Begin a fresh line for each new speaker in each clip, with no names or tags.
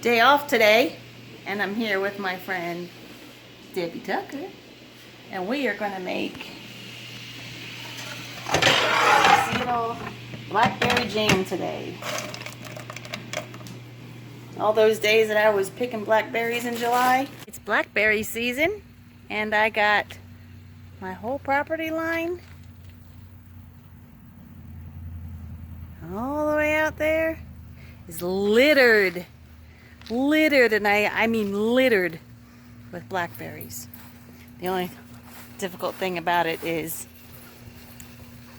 Day off today, and I'm here with my friend Debbie Tucker, and we are going to make blackberry jam today. All those days that I was picking blackberries in July, it's blackberry season, and I got my whole property line all the way out there is littered, and I mean littered with blackberries. The only difficult thing about it is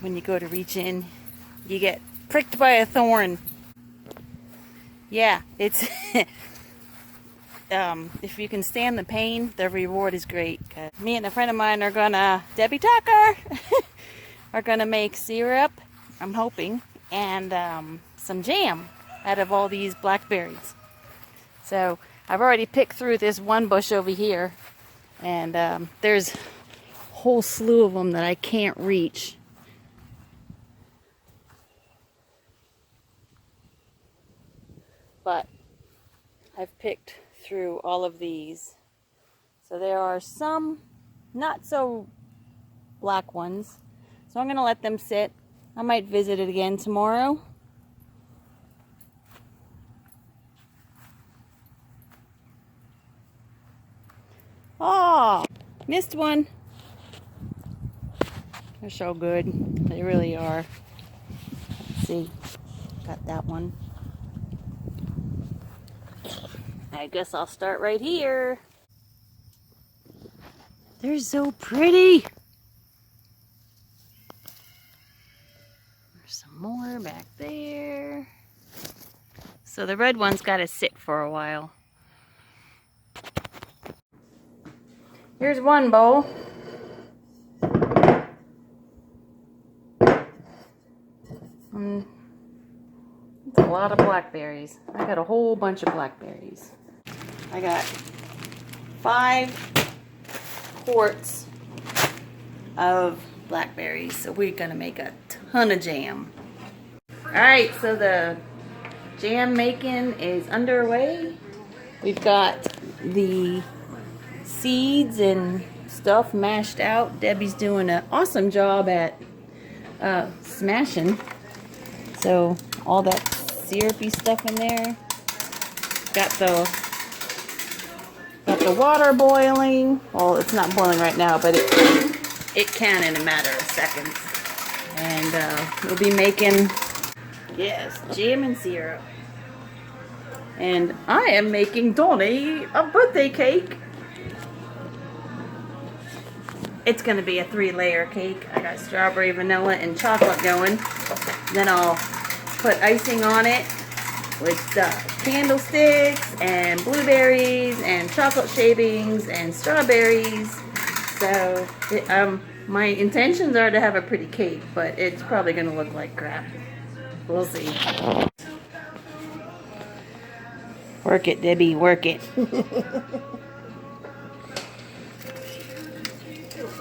when you go to reach in, you get pricked by a thorn. Yeah, it's if you can stand the pain, the reward is great. Me and a friend of mine are gonna, Debbie Tucker, are gonna make syrup, I'm hoping, and some jam out of all these blackberries. So I've already picked through this one bush over here, and there's a whole slew of them that I can't reach. But I've picked through all of these. So there are some not so black ones. So I'm going to let them sit. I might visit it again tomorrow. Oh, missed one. They're so good. They really are. Let's see. Got that one. I guess I'll start right here. They're so pretty. There's some more back there. So the red one's got to sit for a while. Here's one bowl. It's a lot of blackberries. I got a whole bunch of blackberries. I got 5 quarts of blackberries, so we're gonna make a ton of jam. Alright, so the jam making is underway. We've got the seeds and stuff mashed out. Debbie's doing an awesome job at smashing. So all that syrupy stuff in there. Got the water boiling. Well, it's not boiling right now, but it can in a matter of seconds. And we'll be making, yes, jam and syrup. And I am making Donnie a birthday cake. It's going to be a 3-layer cake. I got strawberry, vanilla, and chocolate going. Then I'll put icing on it with candlesticks and blueberries and chocolate shavings and strawberries. So my intentions are to have a pretty cake, but it's probably going to look like crap. We'll see. Work it, Debbie, work it.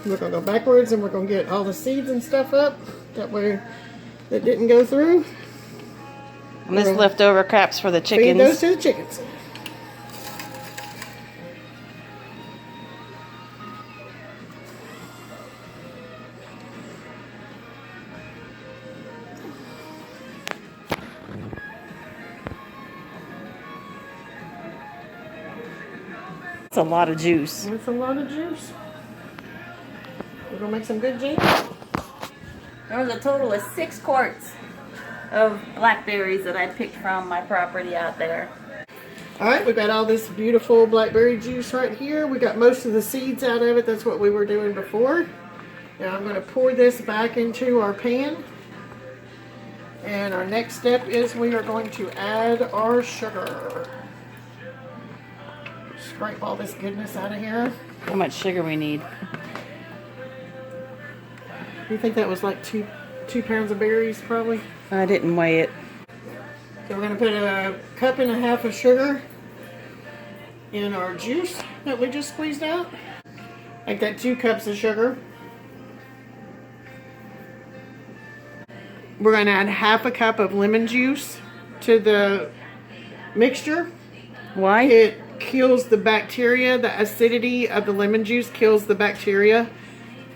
We're going to go backwards and we're going to get all the seeds and stuff up. That way that didn't go through.
And this leftover crap's for the chickens.
Feed those to the chickens.
That's a lot of juice.
That's a lot of juice. We're going to make some good jam.
There was a total of 6 quarts of blackberries that I picked from my property out there.
Alright, we've got all this beautiful blackberry juice right here. We got most of the seeds out of it. That's what we were doing before. Now I'm going to pour this back into our pan. And our next step is we are going to add our sugar. Scrape all this goodness out of here.
How much sugar we need?
You think that was like 2 pounds of berries probably?
I didn't weigh it.
So we're going to put a 1.5 cups of sugar in our juice that we just squeezed out. Like that 2 cups of sugar. We're going to add 1/2 cup of lemon juice to the mixture.
Why?
It kills the bacteria. The acidity of the lemon juice kills the bacteria.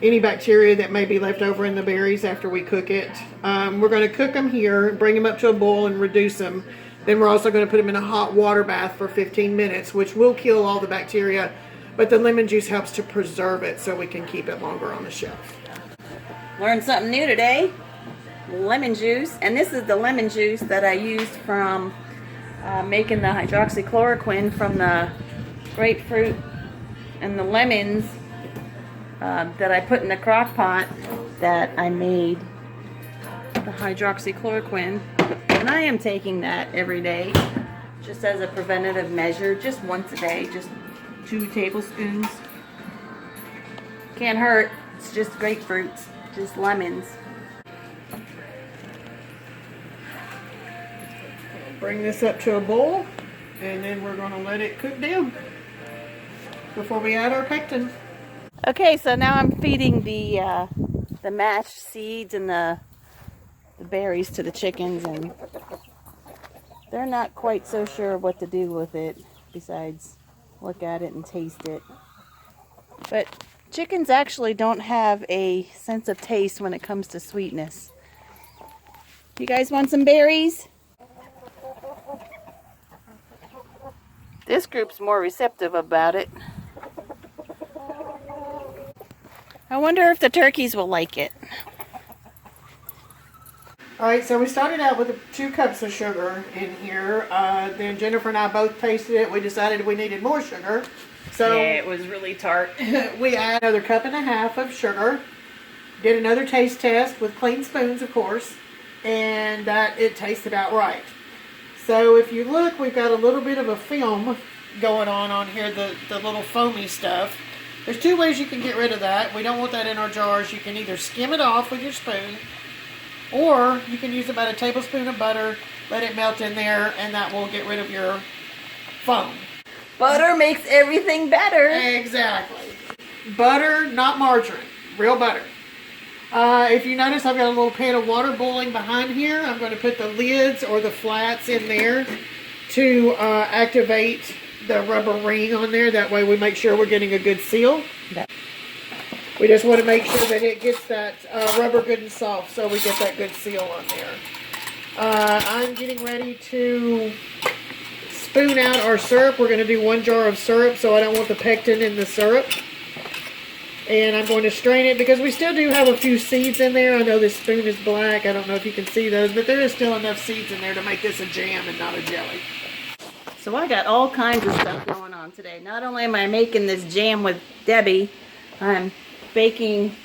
Any bacteria that may be left over in the berries after we cook it. We're going to cook them here, bring them up to a boil and reduce them. Then we're also going to put them in a hot water bath for 15 minutes, which will kill all the bacteria. But the lemon juice helps to preserve it so we can keep it longer on the shelf.
Learned something new today. Lemon juice. And this is the lemon juice that I used from making the hydroxychloroquine from the grapefruit and the lemons that I put in the crock pot that I made the hydroxychloroquine. And I am taking that every day just as a preventative measure, just once a day, just 2 tablespoons. Can't hurt. It's just grapefruits, just lemons.
Bring this up to a boil, and then we're going to let it cook down before we add our pectin.
Okay, so now I'm feeding the mashed seeds and the berries to the chickens, and they're not quite so sure what to do with it besides look at it and taste it. But chickens actually don't have a sense of taste when it comes to sweetness. You guys want some berries? This group's more receptive about it. I wonder if the turkeys will like it.
Alright, so we started out with 2 cups of sugar in here. Then Jennifer and I both tasted it. We decided we needed more sugar. So
yeah, it was really tart.
we added another 1.5 cups of sugar. Did another taste test with clean spoons, of course. And that it tasted about right. So if you look, we've got a little bit of a film going on here, the little foamy stuff. There's 2 ways you can get rid of that. We don't want that in our jars. You can either skim it off with your spoon, or you can use about a tablespoon of butter, let it melt in there, and that will get rid of your foam.
Butter makes everything better.
Exactly. Butter, not margarine. Real butter. If you notice, I've got a little pan of water boiling behind here. I'm going to put the lids or the flats in there to activate the rubber ring on there. That way we make sure we're getting a good seal. We just want to make sure that it gets that rubber good and soft so we get that good seal on there. I'm getting ready to spoon out our syrup. We're going to do 1 jar of syrup, so I don't want the pectin in the syrup. And I'm going to strain it because we still do have a few seeds in there. I know this spoon is black. I don't know if you can see those, but there is still enough seeds in there to make this a jam and not a jelly.
So I got all kinds of stuff going on today. Not only am I making this jam with Debbie, I'm baking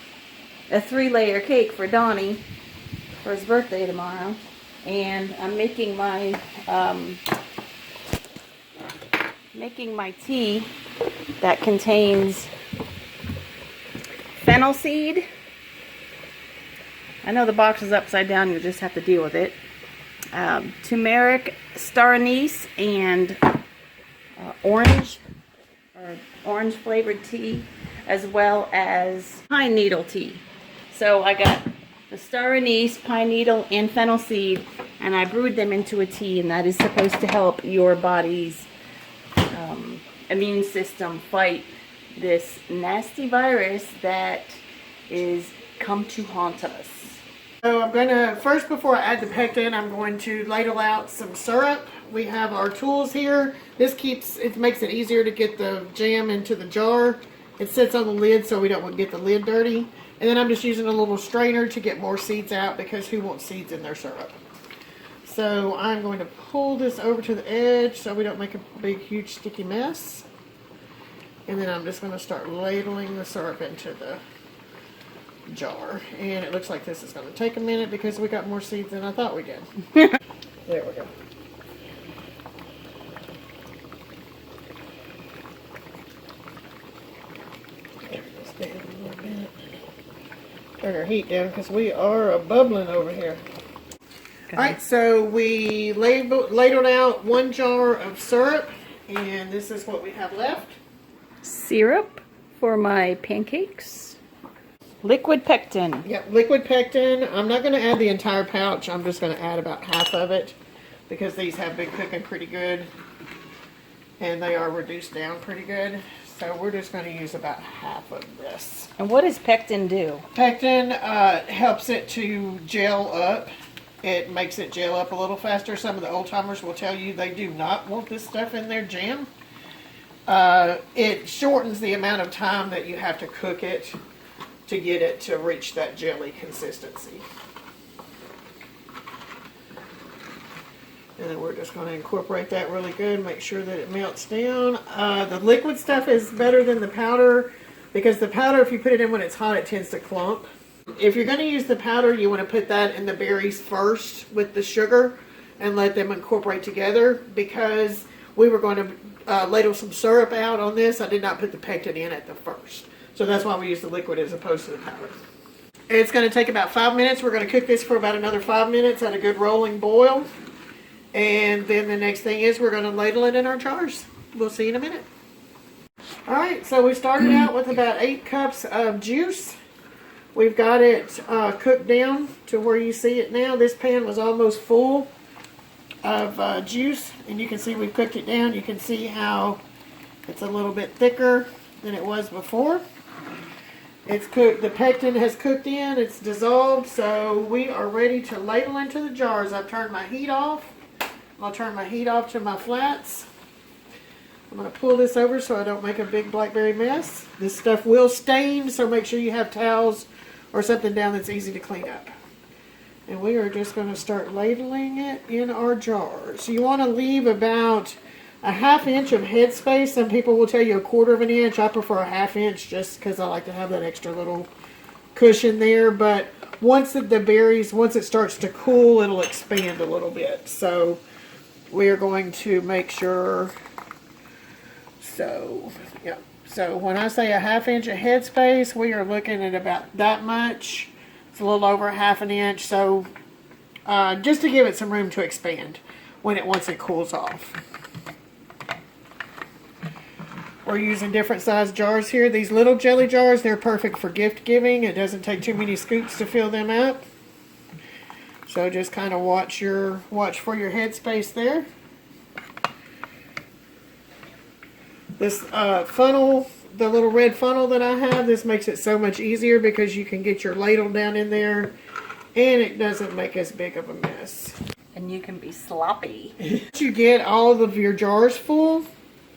a 3-layer cake for Donnie for his birthday tomorrow. And I'm making my tea that contains fennel seed. I know the box is upside down, you'll just have to deal with it. Turmeric, star anise, and orange flavored tea, as well as pine needle tea. So I got the star anise, pine needle, and fennel seed, and I brewed them into a tea, and that is supposed to help your body's immune system fight this nasty virus that is come to haunt us.
So I'm going to, first before I add the pectin, I'm going to ladle out some syrup. We have our tools here. It makes it easier to get the jam into the jar. It sits on the lid so we don't get the lid dirty. And then I'm just using a little strainer to get more seeds out because who wants seeds in their syrup? So I'm going to pull this over to the edge so we don't make a big, huge, sticky mess. And then I'm just going to start ladling the syrup into the jar. And it looks like this is going to take a minute because we got more seeds than I thought we did. There we go. Turn our heat down because we are bubbling over here. Alright, so we ladled out 1 jar of syrup, and this is what we have left.
Syrup for my pancakes. Liquid pectin.
Yep, liquid pectin. I'm not going to add the entire pouch. I'm just going to add about half of it because these have been cooking pretty good. and they are reduced down pretty good. So we're just going to use about half of this.
And what does pectin do?
Pectin helps it to gel up. It makes it gel up a little faster. Some of the old timers will tell you they do not want this stuff in their jam. It shortens the amount of time that you have to cook it to get it to reach that jelly consistency. And then we're just going to incorporate that really good, make sure that it melts down. The liquid stuff is better than the powder because the powder, if you put it in when it's hot, it tends to clump. If you're going to use the powder, you want to put that in the berries first with the sugar and let them incorporate together, because we were going to ladle some syrup out on this. I did not put the pectin in at the first. So that's why we use the liquid as opposed to the powder. It's going to take about 5 minutes. We're going to cook this for about another 5 minutes at a good rolling boil. And then the next thing is we're going to ladle it in our jars. We'll see you in a minute. Alright, so we started out with about 8 cups of juice. We've got it cooked down to where you see it now. This pan was almost full of juice, and you can see we've cooked it down. You can see how it's a little bit thicker than it was before. It's cooked. The pectin has cooked in. It's dissolved, so we are ready to ladle into the jars. I've turned my heat off. I'll turn my heat off to my flats. I'm going to pull this over so I don't make a big blackberry mess. This stuff will stain, so make sure you have towels or something down that's easy to clean up. And we are just going to start ladling it in our jars. You want to leave about a 1/2 inch of headspace. Some people will tell you 1/4 of an inch. I prefer a 1/2 inch just because I like to have that extra little cushion there. But once the berries, once it starts to cool, it'll expand a little bit. So we are going to make sure. So, yeah. So when I say a 1/2 inch of headspace, we are looking at about that much. It's a little over 1/2 inch. So just to give it some room to expand once it cools off. We're using different size jars here. These little jelly jars, they're perfect for gift giving. It doesn't take too many scoops to fill them up. So just kind of watch for your headspace there. This funnel, the little red funnel that I have, this makes it so much easier because you can get your ladle down in there and it doesn't make as big of a mess.
And you can be sloppy.
Once you get all of your jars full,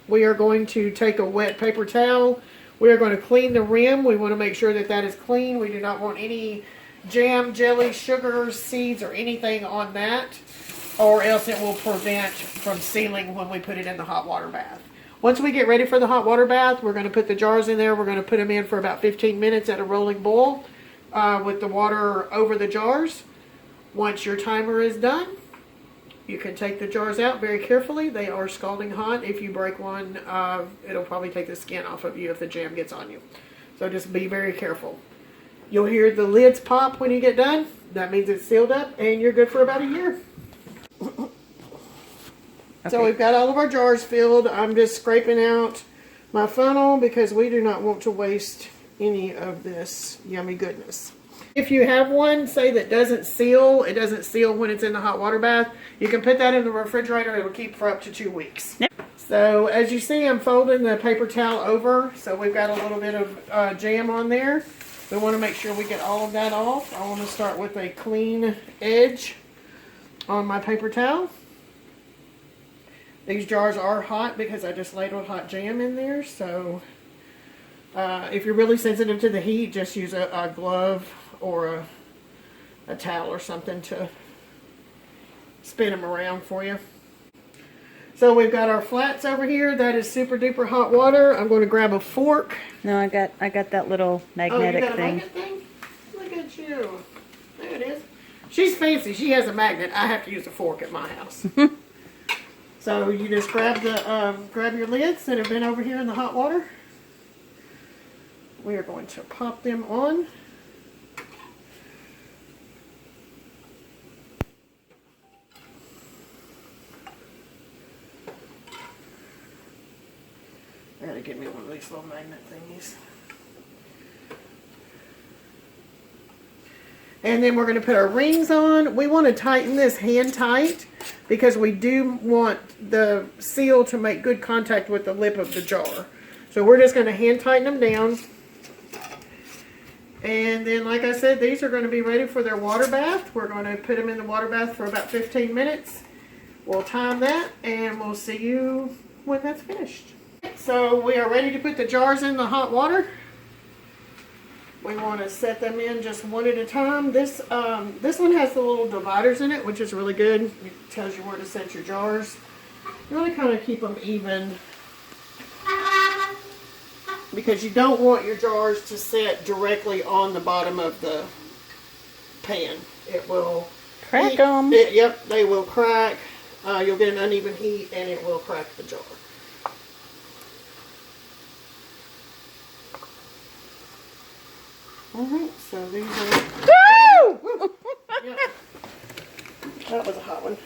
we are going to take a wet paper towel. We are going to clean the rim. We want to make sure that that is clean. We do not want any jam, jelly, sugar, seeds, or anything on that, or else it will prevent from sealing when we put it in the hot water bath. Once we get ready for the hot water bath, we're going to put the jars in there. We're going to put them in for about 15 minutes at a rolling boil with the water over the jars. Once your timer is done, you can take the jars out very carefully. They are scalding hot. If you break one, it'll probably take the skin off of you if the jam gets on you. So just be very careful. You'll hear the lids pop when you get done. That means it's sealed up and you're good for about a year. Okay. So we've got all of our jars filled. I'm just scraping out my funnel because we do not want to waste any of this yummy goodness. If you have one, say, that doesn't seal, it doesn't seal when it's in the hot water bath, you can put that in the refrigerator. It will keep for up to 2 weeks. Yep. So as you see, I'm folding the paper towel over. So we've got a little bit of jam on there. We want to make sure we get all of that off. I want to start with a clean edge on my paper towel. These jars are hot because I just ladled hot jam in there. So if you're really sensitive to the heat, just use a glove or a towel or something to spin them around for you. So we've got our flats over here. That is super duper hot water. I'm going to grab a fork.
No, I got that little magnetic
you got a
thing.
magnet thing? Look at you. There it is. She's fancy. She has a magnet. I have to use a fork at my house. So you just grab your lids that have been over here in the hot water. We are going to pop them on. I gotta get me one of these little magnet thingies. And then we're going to put our rings on. We want to tighten this hand tight because we do want the seal to make good contact with the lip of the jar. So we're just going to hand tighten them down. And then, like I said, these are going to be ready for their water bath. We're going to put them in the water bath for about 15 minutes. We'll time that, and we'll see you when that's finished. So we are ready to put the jars in the hot water. We want to set them in just one at a time. This one has the little dividers in it, which is really good. It tells you where to set your jars. You want to kind of keep them even, because you don't want your jars to set directly on the bottom of the pan. It will
crack them.
Yep, they will crack. You'll get an uneven heat, and it will crack the jar. Alright, so these are... Woo! Yep. That was a hot one.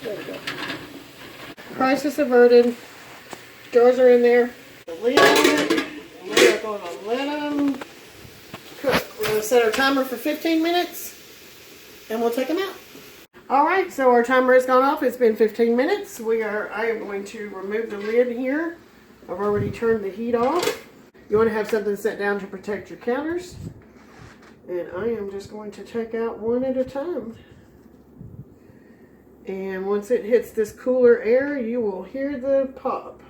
There we go. Crisis averted. Jars are in there. The lid on it. And we are going to let them cook. We're going to set our timer for 15 minutes, and we'll take them out. Alright, so our timer has gone off. It's been 15 minutes. I am going to remove the lid here. I've already turned the heat off. You want to have something set down to protect your counters. And I am just going to take out one at a time. And once it hits this cooler air, you will hear the pop.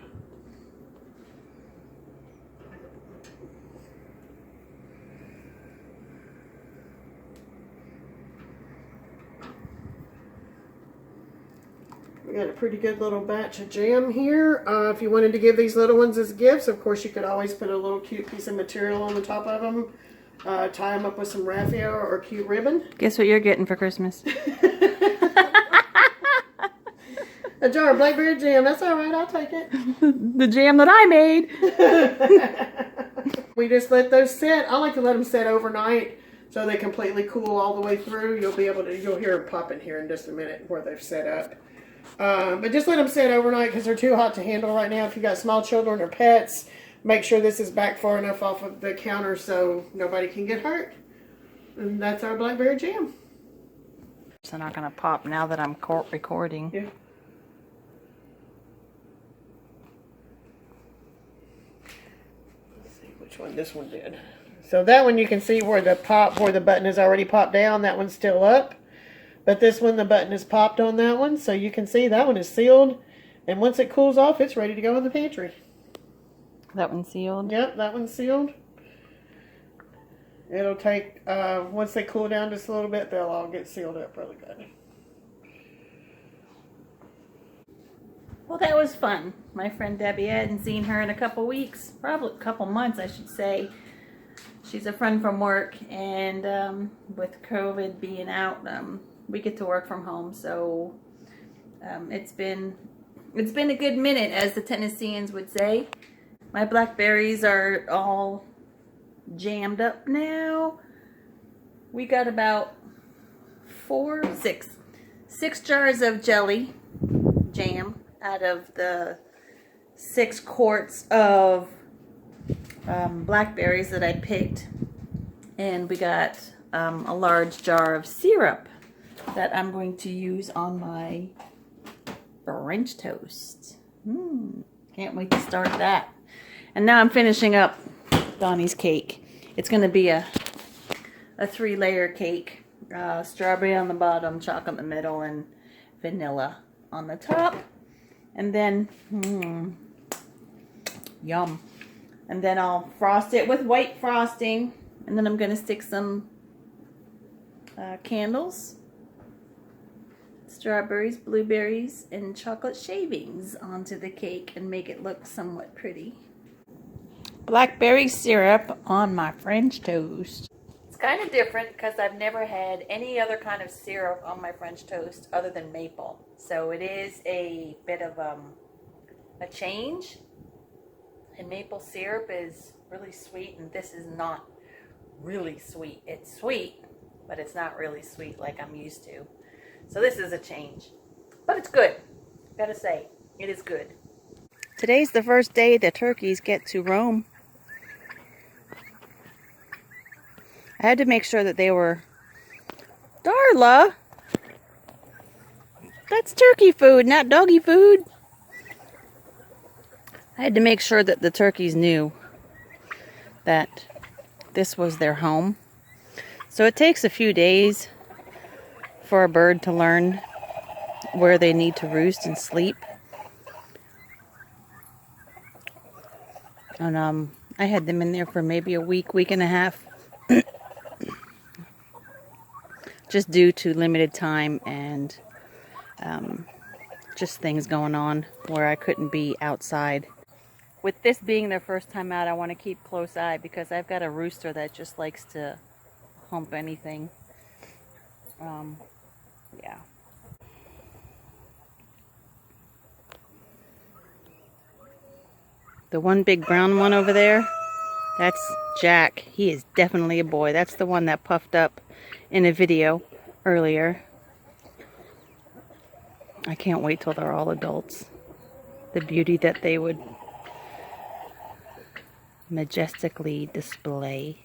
We got a pretty good little batch of jam here. If you wanted to give these little ones as gifts, of course you could always put a little cute piece of material on the top of them. Tie them up with some raffia or cute ribbon.
Guess what you're getting for Christmas?
A jar of blackberry jam. That's all right. I'll take it.
The jam that I made.
We just let those sit. I like to let them sit overnight so they completely cool all the way through. You'll hear them pop in here in just a minute where they've set up. But just let them sit overnight because they're too hot to handle right now. If you've got small children or pets, make sure this is back far enough off of the counter so nobody can get hurt. And that's our blackberry jam.
They're not going to pop now that I'm recording.
Yeah. Let's see which one this one did. So that one you can see where the button is already popped down. That one's still up. But this one, the button is popped on that one. So you can see that one is sealed. And once it cools off, it's ready to go in the pantry.
That one's sealed?
Yep, that one's sealed. It'll take, once they cool down just a little bit, they'll all get sealed up really good.
Well, that was fun. My friend Debbie, I hadn't seen her in a couple weeks. Probably a couple months, I should say. She's a friend from work. And with COVID being out, we get to work from home. So it's been a good minute, as the Tennesseans would say. My blackberries are all jammed up now. We got about six jars of jelly jam out of the 6 quarts of blackberries that I picked. And we got a large jar of syrup that I'm going to use on my French toast. Can't wait to start that. And now I'm finishing up Donnie's cake. It's going to be a 3-layer cake. Strawberry on the bottom, chocolate in the middle, and vanilla on the top. And then, yum. And then I'll frost it with white frosting. And then I'm going to stick some candles, strawberries, blueberries, and chocolate shavings onto the cake and make it look somewhat pretty. Blackberry syrup on my French toast. It's kind of different because I've never had any other kind of syrup on my French toast other than maple. So it is a bit of a change. And maple syrup is really sweet, and this is not really sweet. It's sweet, but it's not really sweet like I'm used to. So this is a change. But it's good. Gotta say, it is good. Today's the first day the turkeys get to roam. I had to make sure that they were... Darla! That's turkey food, not doggy food. I had to make sure that the turkeys knew that this was their home. So it takes a few days for a bird to learn where they need to roost and sleep. And I had them in there for maybe a week, week and a half. Just due to limited time and just things going on where I couldn't be outside. With this being their first time out, I want to keep close eye because I've got a rooster that just likes to hump anything. Yeah. The one big brown one over there, that's Jack. He is definitely a boy. That's the one that puffed up in a video earlier. I can't wait till they're all adults. The beauty that they would majestically display.